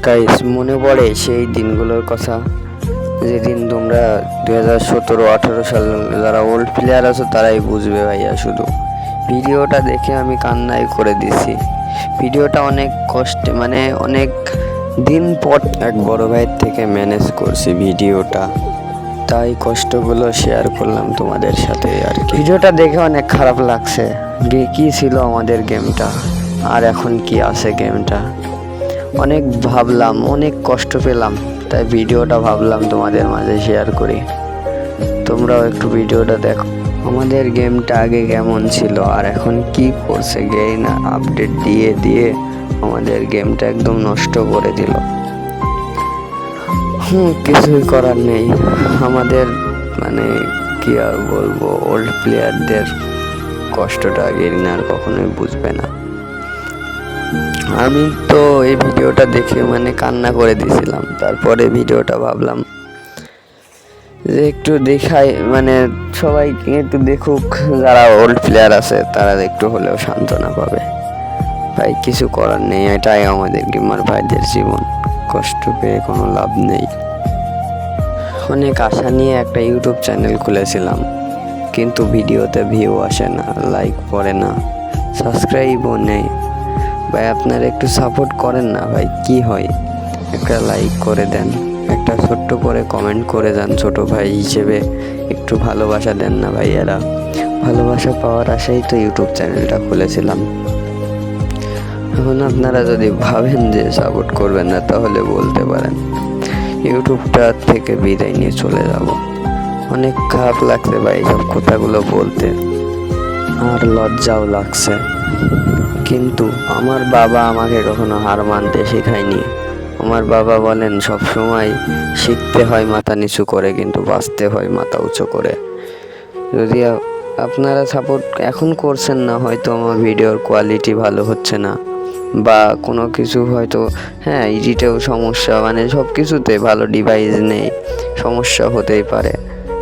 Guys, মনে পড়ে সেই দিনগুলোর কথা, যেদিন তোমরা 2017-18 সাল যারা ওল্ড প্লেয়ার আছো তারাই বুঝবে ভাইয়া। শুধু ভিডিওটা দেখে আমি কান্নাই করে দিছি। ভিডিওটা অনেক কষ্টে, মানে অনেক দিন পর এক বড় ভাইয়ের থেকে ম্যানেজ করছি ভিডিওটা, তাই কষ্টগুলো শেয়ার করলাম তোমাদের সাথে আর কি। ভিডিওটা দেখে অনেক খারাপ লাগছে, কি ছিল আমাদের গেমটা আর এখন কি আছে গেমটা। অনেক ভাবলাম, অনেক কষ্ট পেলাম, তাই ভিডিওটা ভাবলাম তোমাদের মাঝে শেয়ার করি। তোমরাও একটু ভিডিওটা দেখো, আমাদের গেমটা আগে কেমন ছিল আর এখন কি করছে। গেম আপডেট দিয়ে দিয়ে আমাদের গেমটা একদম নষ্ট করে দিল। কিছুই করার নেই আমাদের, মানে কি আর বলবো, ওল্ড প্লেয়ারদের কষ্টটা গেরিনা আর কখনোই বুঝবে না। আমি তো এই ভিডিওটা দেখে মানে কান্না করে দিয়েছিলাম। তারপরে ভিডিওটা ভাবলাম যে একটু দেখাই, মানে সবাই একটু দেখুক, যারা ওল্ড প্লেয়ার আছে তারা একটু হলেও সান্ত্বনা পাবে। ভাই কিছু করার নেই, এটাই আমাদের গেমার ভাইদের জীবন, কষ্ট পেয়ে কোনো লাভ নেই। অনেক আশা নিয়ে একটা ইউটিউব চ্যানেল খুলেছিলাম, কিন্তু ভিডিওতে ভিউ আসে না, লাইক পড়ে না, সাবস্ক্রাইবও নেই। ভাই আপনারা একটু সাপোর্ট করেন না ভাই, কি হয়, একটা লাইক করে দেন, একটা ছোট্ট করে কমেন্ট করে যান। ছোট ভাই হিসেবে একটু ভালোবাসা দেন না ভাইয়ারা। ভালোবাসা পাওয়ার আশাই তো ইউটিউব চ্যানেলটা খুলেছিলাম। এখন আপনারা যদি ভাবেন যে সাপোর্ট করবেন না, তাহলে বলতে পারেন, ইউটিউবটা থেকে বিদায় নিয়ে চলে যাব। অনেক খারাপ লাগছে ভাই সব কথাগুলো বলতে, আর লজ্জাও লাগছে। কিন্তু আমার বাবা আমাকে কখনো হার মানতে শেখায়নি। আমার বাবা বলেন সব সময় শিখতে হয় মাথা নিচু করে, কিন্তু বাঁচতে হয় মাথা উঁচু করে। যদি আপনারা সাপোর্ট এখন করছেন না, হয়তো আমার ভিডিওর কোয়ালিটি ভালো হচ্ছে না, বা কোনো কিছু হয়তো, হ্যাঁ এডিটেও সমস্যা, মানে সব কিছুতে ভালো ডিভাইস নেই, সমস্যা হতেই পারে।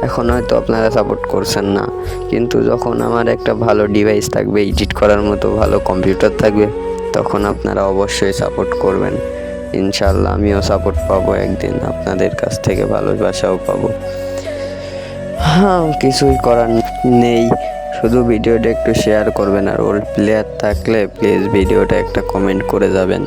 এখন হয়তো আপনারা সাপোর্ট করছেন না, কিন্তু যখন আমার একটা ভালো ডিভাইস থাকবে, এডিট করার মতো ভালো কম্পিউটার থাকবে, তখন আপনারা অবশ্যই সাপোর্ট করবেন। ইনশাল্লাহ আমিও সাপোর্ট পাবো একদিন, আপনাদের কাছ থেকে ভালোবাসাও পাবো। কিছুই করার নেই, শুধু ভিডিওটা একটু শেয়ার করবেন, আর ওল্ড প্লেয়ার থাকলে প্লিজ ভিডিওটা একটা কমেন্ট করে যাবেন।